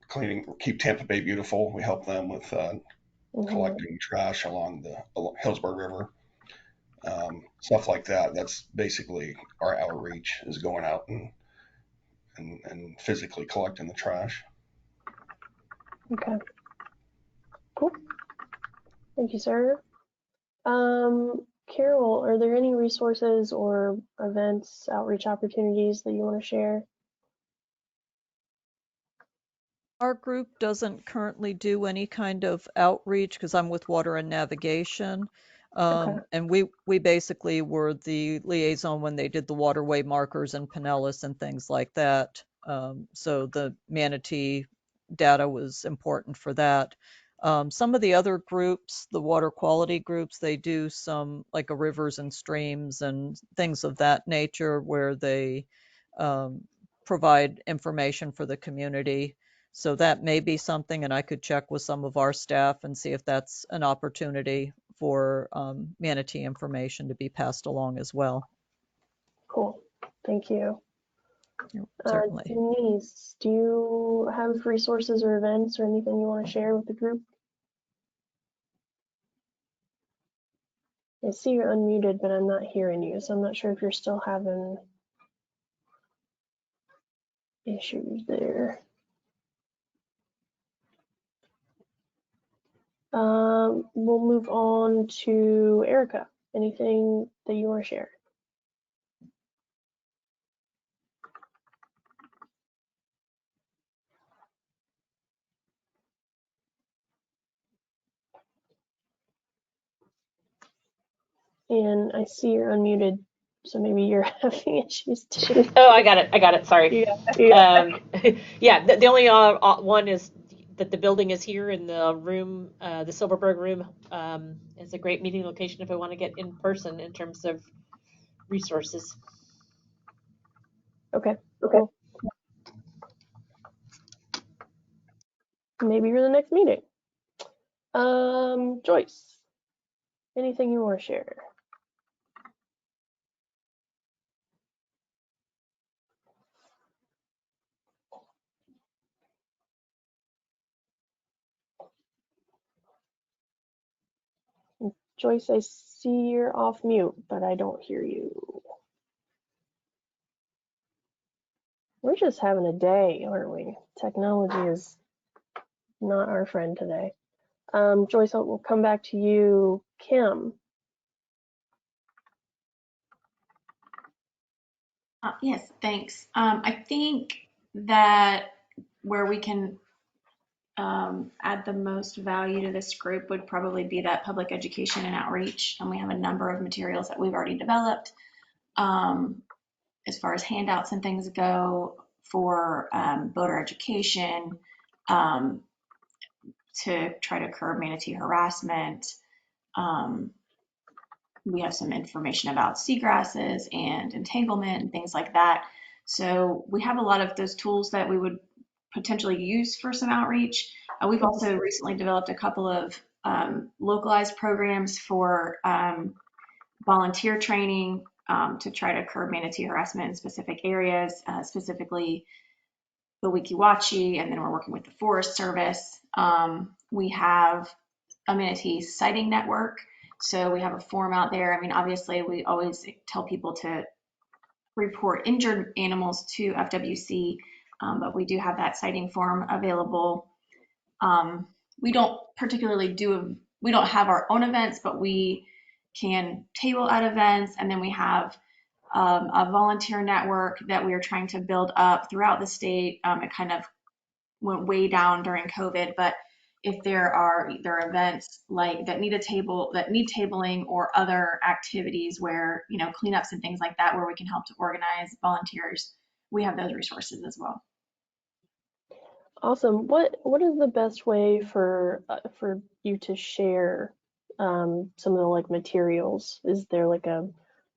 cleaning, keep Tampa Bay beautiful. We help them with
Mm-hmm.
collecting trash along the Hillsborough River, stuff like that. That's basically our outreach, is going out and physically collecting the trash.
Okay. Cool. Thank you, sir. Carol, are there any resources or events, outreach opportunities that you want to share?
Our group doesn't currently do any kind of outreach because I'm with Water and Navigation.
Okay.
And we basically were the liaison when they did the waterway markers in Pinellas and things like that. So the Manatee data was important for that. Some of the other groups, the water quality groups, they do some like a rivers and streams and things of that nature where they um, provide information for the community. So that may be something, and I could check with some of our staff and see if that's an opportunity for manatee information to be passed along as well.
Cool. Thank you.
Certainly.
Denise, do you have resources or events or anything you want to share with the group? I see you're unmuted, but I'm not hearing you, so I'm not sure if you're still having issues there. We'll move on to Erica. Anything that you want to share? And I see you're unmuted, so maybe you're having issues too.
Oh, I got it. Sorry.
Yeah.
Yeah, the only one is that the building is here in the room, the Silverberg room. It's a great meeting location if I want to get in person in terms of resources.
Okay. Cool. Maybe you're the next meeting. Joyce, anything you want to share? Joyce, I see you're off mute, but I don't hear you. We're just having a day, aren't we? Technology is not our friend today. Joyce, we'll come back to you. Kim.
Yes, thanks. I think that where we can add the most value to this group would probably be that public education and outreach. And we have a number of materials that we've already developed as far as handouts and things go for voter education, to try to curb manatee harassment. We have some information about seagrasses and entanglement and things like that. So we have a lot of those tools that we would potentially use for some outreach. We've also recently developed a couple of localized programs for volunteer training to try to curb manatee harassment in specific areas, specifically the Weeki Wachee, and then we're working with the Forest Service. We have a manatee sighting network. So we have a form out there. I mean, obviously, we always tell people to report injured animals to FWC, but we do have that sighting form available. We don't particularly do we don't have our own events, but we can table at events. And then we have a volunteer network that we are trying to build up throughout the state. It kind of went way down during COVID, but if there are events like that need tabling or other activities where, cleanups and things like that, where we can help to organize volunteers, we have those resources as well.
Awesome. What is the best way for you to share some of the like materials? Is there like a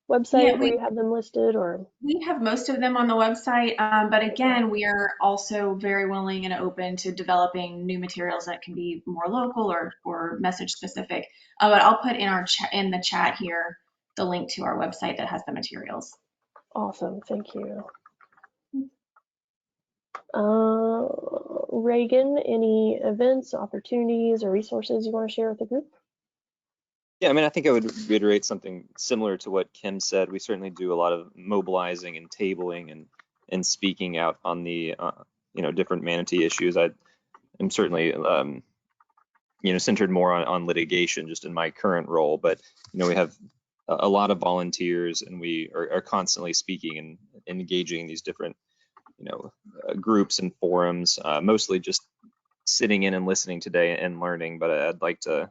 website where you have them listed, or?
We have most of them on the website, but again, we are also very willing and open to developing new materials that can be more local or message specific. But I'll put in the chat here the link to our website that has the materials.
Awesome, thank you. Reagan, any events, opportunities, or resources you want to share with the group?
Yeah, I mean, I think I would reiterate something similar to what Kim said. We certainly do a lot of mobilizing and tabling and speaking out on the different Manatee issues. I am certainly centered more on litigation just in my current role, but we have a lot of volunteers, and we are constantly speaking and engaging in these different groups and forums, mostly just sitting in and listening today and learning, but I'd like to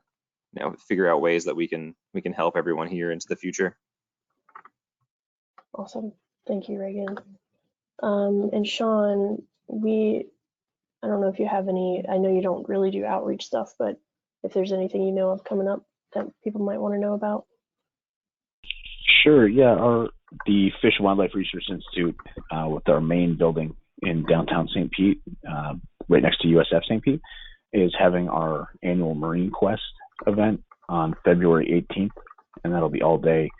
figure out ways that we can help everyone here into the future.
Awesome, thank you, Reagan. And Sean, I don't know if you have any, I know you don't really do outreach stuff, but if there's anything you know of coming up that people might want to know about.
Sure, yeah, the Fish and Wildlife Research Institute, with our main building in downtown St. Pete, right next to USF St. Pete, is having our annual Marine Quest event on February 18th, and that'll be all day.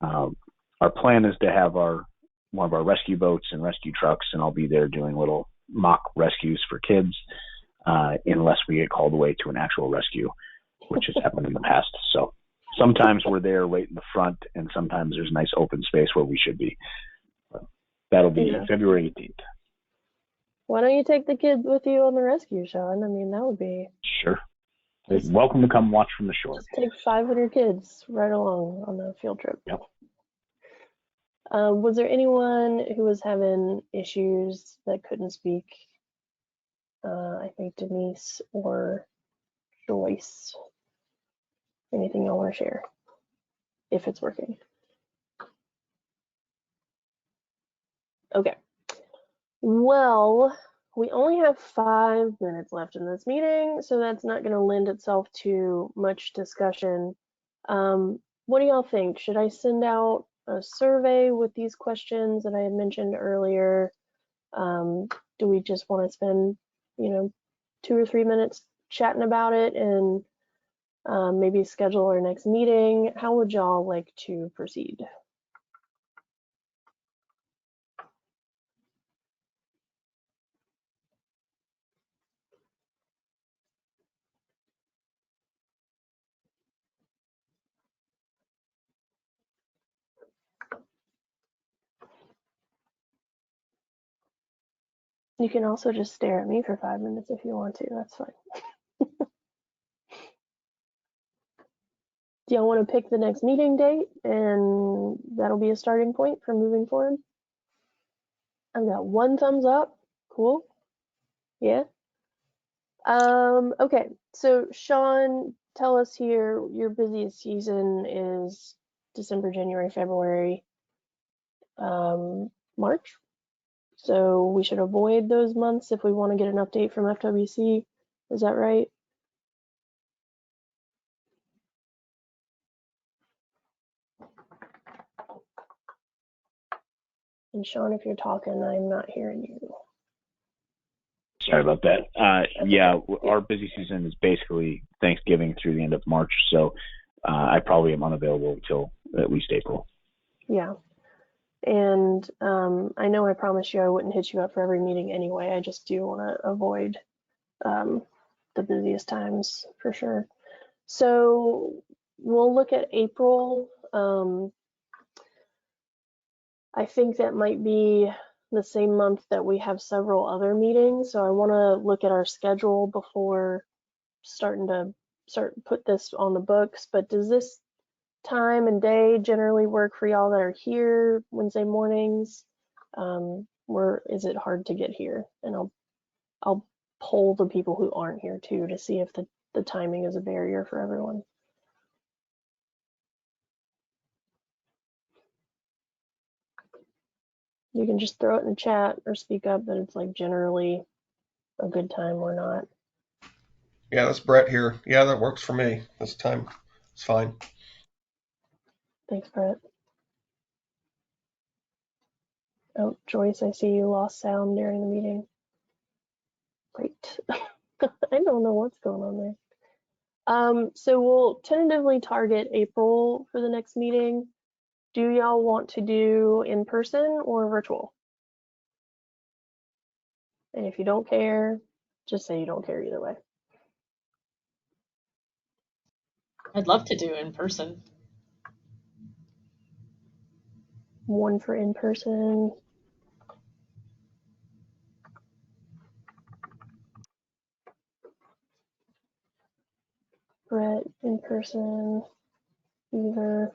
Our plan is to have one of our rescue boats and rescue trucks, and I'll be there doing little mock rescues for kids, unless we get called away to an actual rescue, which has happened in the past. So sometimes we're there right in the front, and sometimes there's nice open space where we should be. But that'll be February 18th.
Why don't you take the kids with you on the rescue, Sean? I mean, that would be...
Sure. They're welcome to come watch from the shore.
Just take 500 kids right along on the field trip.
Yep.
Was there anyone who was having issues that couldn't speak? I think Denise or Joyce. Anything y'all want to share? If it's working. Okay. Well, we only have 5 minutes left in this meeting, so that's not going to lend itself to much discussion. What do y'all think? Should I send out a survey with these questions that I had mentioned earlier? Do we just want to spend, 2 or 3 minutes chatting about it and maybe schedule our next meeting? How would y'all like to proceed? You can also just stare at me for 5 minutes if you want to, that's fine. Do y'all want to pick the next meeting date and that'll be a starting point for moving forward? I've got 1 thumbs up. Cool. Yeah. Okay, so Sean, tell us here, your busiest season is December, January, February, March. So we should avoid those months if we want to get an update from FWC. Is that right? And Sean, if you're talking, I'm not hearing you.
Sorry about that. Yeah, our busy season is basically Thanksgiving through the end of March, so I probably am unavailable until at least April.
Yeah. And I know I promised you I wouldn't hit you up for every meeting anyway. I just do want to avoid the busiest times for sure. So we'll look at April. I think that might be the same month that we have several other meetings. So I want to look at our schedule before starting to put this on the books, but does this time and day generally work for y'all that are here Wednesday mornings? Or is it hard to get here? And I'll poll the people who aren't here too to see if the timing is a barrier for everyone. You can just throw it in the chat or speak up that it's like generally a good time or not.
Yeah, that's Brett here. Yeah, that works for me. This time, it's fine.
Thanks, Brett. Oh, Joyce, I see you lost sound during the meeting. Great. I don't know what's going on there. So we'll tentatively target April for the next meeting. Do y'all want to do in person or virtual? And if you don't care, just say you don't care either way.
I'd love to do in person.
One for in person. Brett, in person, either.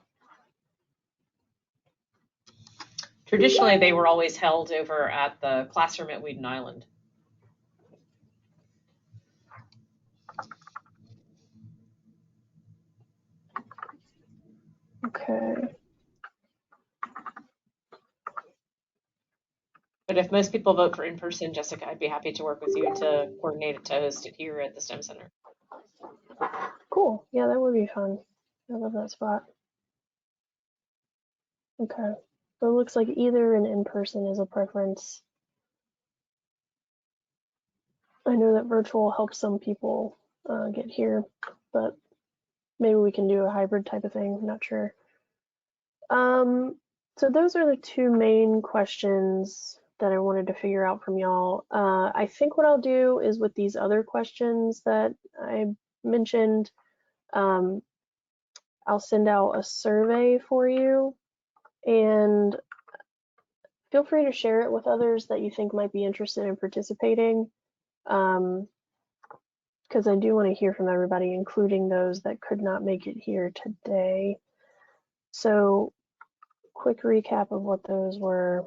Traditionally, they were always held over at the classroom at Weeden Island.
Okay.
But if most people vote for in person, Jessica, I'd be happy to work with you to coordinate it to host it here at the STEM Center.
Cool. Yeah, that would be fun. I love that spot. Okay. So it looks like either an in person is a preference. I know that virtual helps some people get here, but maybe we can do a hybrid type of thing. I'm not sure. So those are the two main questions that I wanted to figure out from y'all. I think what I'll do is with these other questions that I mentioned, I'll send out a survey for you, and feel free to share it with others that you think might be interested in participating. Because I do want to hear from everybody, including those that could not make it here today. So quick recap of what those were.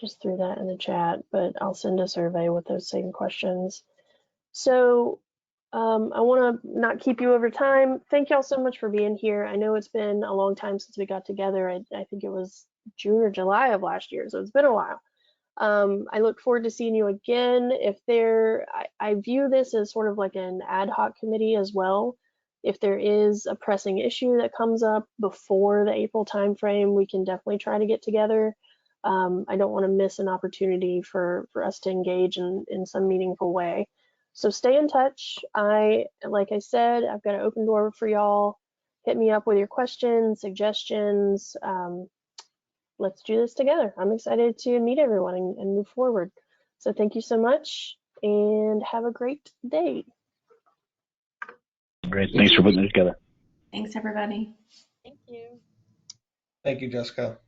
Just threw that in the chat, but I'll send a survey with those same questions. So I want to not keep you over time. Thank y'all so much for being here. I know it's been a long time since we got together. I think it was June or July of last year, so it's been a while. I look forward to seeing you again. I view this as sort of like an ad hoc committee as well. If there is a pressing issue that comes up before the April timeframe, we can definitely try to get together. I don't want to miss an opportunity for us to engage in some meaningful way. So stay in touch. Like I said, I've got an open door for y'all. Hit me up with your questions, suggestions. Let's do this together. I'm excited to meet everyone and move forward. So thank you so much and have a great day.
Great. Thanks for putting it together.
Thanks, everybody.
Thank you.
Thank you, Jessica.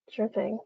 Sure thing.